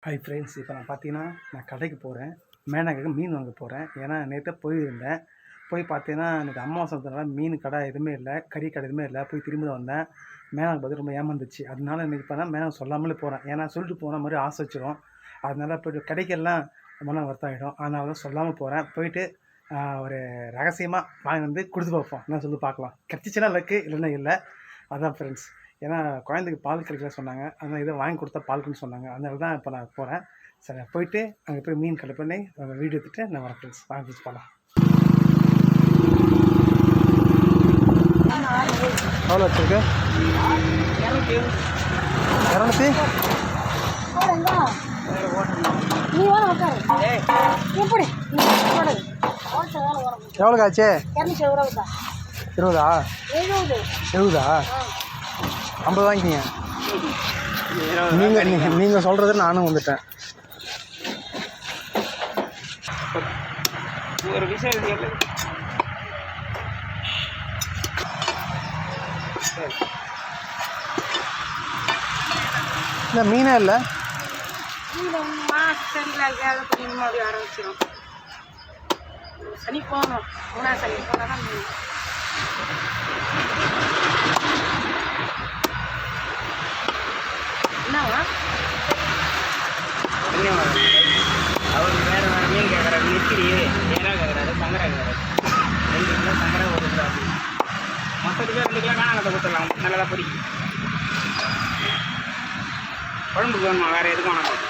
Hi friends, இப்போ நான் பார்த்தீங்கன்னா நான் கடைக்கு போகிறேன். மேனாக்கு மீன் வாங்க போகிறேன். ஏன்னா நேற்று போயிருந்தேன். போய் பார்த்தீங்கன்னா எனக்கு அமாவாசைனால மீன் கடை எதுவுமே இல்லை, கறி கடை எதுவுமே இல்லை. போய் திரும்பி தான் வந்தேன். மேனாக்கு பார்த்து ரொம்ப ஏமாந்துச்சு. அதனால இன்றைக்கி இப்போ தான் மேனாக்கு சொல்லாமலே போகிறேன். ஏன்னா சொல்லிட்டு போன மாதிரி ஆசை வச்சிடும். அதனால போய்ட்டு கடைக்கெல்லாம் மன வருத்தாயிடும். அதனால தான் சொல்லாமல் போகிறேன். போயிட்டு ஒரு ரகசியமாக வாங்கி வந்து கொடுத்து பார்ப்போம். என்ன சொல்லி பார்க்கலாம். கிடச்சிச்சின்னா லக்கு, இல்லைன்னா இல்லை. அதுதான் ஃப்ரெண்ட்ஸ். ஏன்னா குழந்தைக்கு பால் கிடைக்கல சொன்னாங்க. அதனால் இதை வாங்கி கொடுத்தா பால்க்குன்னு சொன்னாங்க. அதனால தான் இப்போ நான் போகிறேன். சரி, போயிட்டு அங்கே போய் மீன் கடை பண்ணி வீடியோ எடுத்துகிட்டு நான் வரேன் ஃப்ரெண்ட்ஸ். வாங்கி ஃப்ரெண்ட்ஸ் போகலாம். எவ்வளோ வச்சுருக்கு? 200. எவ்வளோ ஆச்சு? 20. 70. 50 வாங்கிக்கிங்க. நீங்கள் சொல்கிறது நானும் வந்துட்டேன். ஒரு விஷயம் இல்லை, மீனே இல்லை. ஆரம்பிச்சிடும். சனி போகணும், 3ஆம் சனி போனால் தான் மீன். என்னவா அவருக்கு வேறு வேறு மீன் கேட்குறாரு. நெத்திரி ஏரா கேட்குறாரு, சங்கரா கேட்குறாரு. 2 கிலோ சங்கரா 1 கிலோ அப்படி மொத்தத்துக்கு 2 கிலோ காணாங்கத்தை கொடுத்துடலாம். நல்லதாக பிடிக்கும். குழம்புக்கு வேணுமா? வேறு எதுக்கும் வேணாம்.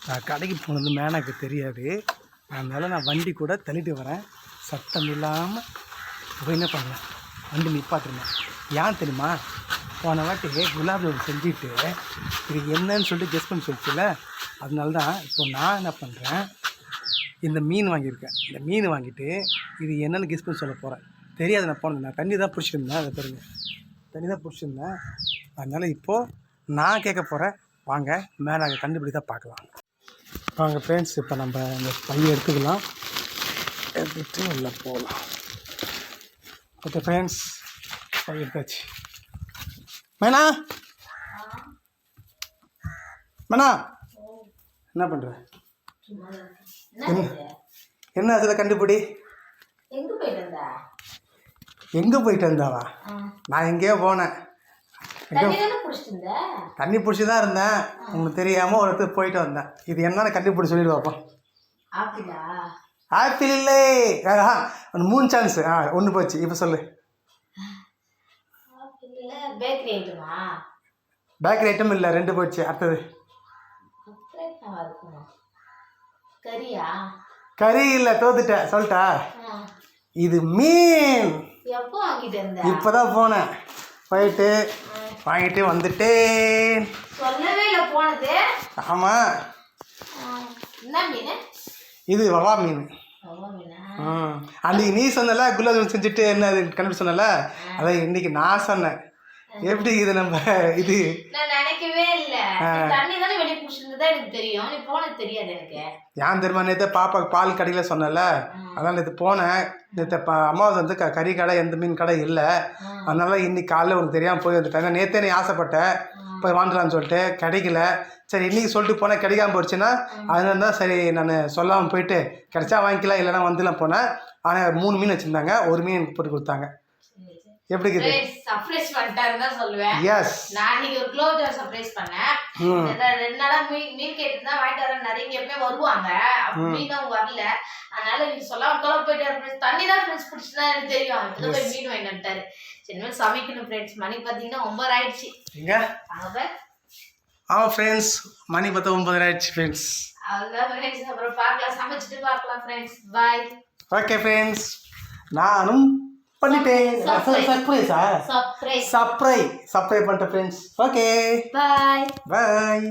நான் கடைக்கு போனது மேனாக்கு தெரியாது. அதனால் நான் வண்டி கூட தள்ளிட்டு வரேன். சத்தம் இல்லாமல் போய் என்ன பண்ணேன், வண்டி நிப்பாட்டுருந்தேன். ஏன் தெரியுமா? போன வாட்டி குலாப் ஜாமுன் செஞ்சுட்டு இது என்னன்னு சொல்லிட்டு கெஸ் பண்ணி சொல்லிச்சுல. அதனால தான் இப்போ நான் என்ன பண்ணுறேன், இந்த மீன் வாங்கியிருக்கேன். இந்த மீன் வாங்கிட்டு இது என்னென்னு கெஸ் பண்ணி சொல்ல போகிறேன். தெரியாது. நான் போனது நான் தண்ணி தான் பிடிச்சிருந்தேன். அதை பாருங்க, தண்ணி தான் பிடிச்சிருந்தேன். அதனால் இப்போது நான் கேட்க போகிறேன். வாங்க மேலே கண்டுபிடி தான் பார்க்கலாம். வாங்க ஃப்ரெண்ட்ஸ், இப்போ நம்ம இந்த பையை எடுத்துக்கலாம். எடுத்துகிட்டு உள்ளே போகலாம். ஓகே ஃப்ரெண்ட்ஸ், பை எடுத்தாச்சு. மேனா மேனா என்ன பண்ணுற? என்ன அதில் கண்டுபிடி. எங்கே போயிட்டு இருந்தாவா? நான் எங்கேயோ போனேன். தண்ணி பிடிச்சி தான் இருந்தேன். உங்களுக்கு தெரியாமல் ஒரு இடத்துக்கு போயிட்டு வந்தேன். இது என்னன்னு கண்டுபிடி சொல்லிட்டு பார்ப்போம். ஆப்பிள் இல்லை. 3 சான்ஸ். 1 போச்சு. இப்போ சொல்லு. பேக்கரி ஐட்டம் இல்லை, 2 போச்சு. அடுத்தது கறி இல்லை, தோத்துட்டேன். சொல்லிட்டா? இது மீன். இப்போதான் போனேன். போயிட்டு வாங்கிட்டு வந்துட்டேன். சொல்லவே இல்லை போனது. ஆமாம், இது வவா மீன். அன்றைக்கி நீ சொன்னல குலாப் ஜாமுன் செஞ்சுட்டு என்ன அது கண்டுபிடி சொன்னல, அதான் இன்னைக்கு நான் சொன்னேன். எப்படி இது நம்ம இது நான் நினைக்கவே இல்லை. தண்ணி தானே வெளியே பிடிச்சிருந்ததா எனக்கு தெரியும். நீ போனது தெரியாது எனக்கு. ஏன் தெரியுமா? நேற்று பாப்பாவுக்கு பால் கடையில் சொன்னல, அதனால் நேற்று போனேன். நேற்று அம்மாவுக்கு வந்து கறி கடை எந்த மீன் கடை இல்லை. அதனால இன்னைக்கு காலையில் உனக்கு தெரியாமல் போய் வந்துட்டாங்க. நேற்றே நீ ஆசைப்பட்டேன் போய் வாங்கலான்னு சொல்லிட்டு, கிடைக்கல. சரி, இன்றைக்கி சொல்லிட்டு போனேன். கிடைக்காம போயிடுச்சுன்னா அதனால தான் சரி நான் சொல்லாமல் போயிட்டு கிடைச்சா வாங்கிக்கலாம், இல்லைனா வந்துலாம் போனேன். ஆனால் 3 மீன் வச்சுருந்தாங்க. 1 மீன் போட்டு கொடுத்தாங்க. எப்படி இருக்குது? சர்ப்ரைஸ் பண்ணிட்டாருன்னு தான் சொல்லுவேன். எஸ், நான் இன்னைக்கு ஒரு க்ளோஸ் ஜார் சர்ப்ரைஸ் பண்ணேன். 2 நாளா மீன் கேட்டுதான் வாங்கிட்டு வரேன். நிறைய எப்பவுமே வருவாங்க, மீன் அவங்க வரல. அதனால நீங்க சொல்லாம போயிட்டு தண்ணி தான் ஃப்ரெண்ட்ஸ் பிடிச்சதான் எனக்கு தெரியும். இப்பதான் போய் மீன் வாங்கிட்டு வந்துட்டாரு. சரி, சமைக்கணும் ஃப்ரெண்ட்ஸ். மணி பார்த்தீங்கன்னா 9 ஆயிடுச்சு. ஆமாம் ஃப்ரெண்ட்ஸ், மணி பார்த்தா 9 ஆயிடுச்சு ஃப்ரெண்ட்ஸ். அவ்வளோதான் ஃப்ரெண்ட்ஸ். அப்புறம் பார்க்கலாம், சமைச்சிட்டு பார்க்கலாம் ஃப்ரெண்ட்ஸ். பாய். ஓகே ஃப்ரெண்ட்ஸ், நானும் பண்ணிட்டேன். சர்ப்ரைஸா? சர்ப்ரைஸ் பண்ணிட்டேன் ஃப்ரெண்ட்ஸ். ஓகே, பாய் பாய்.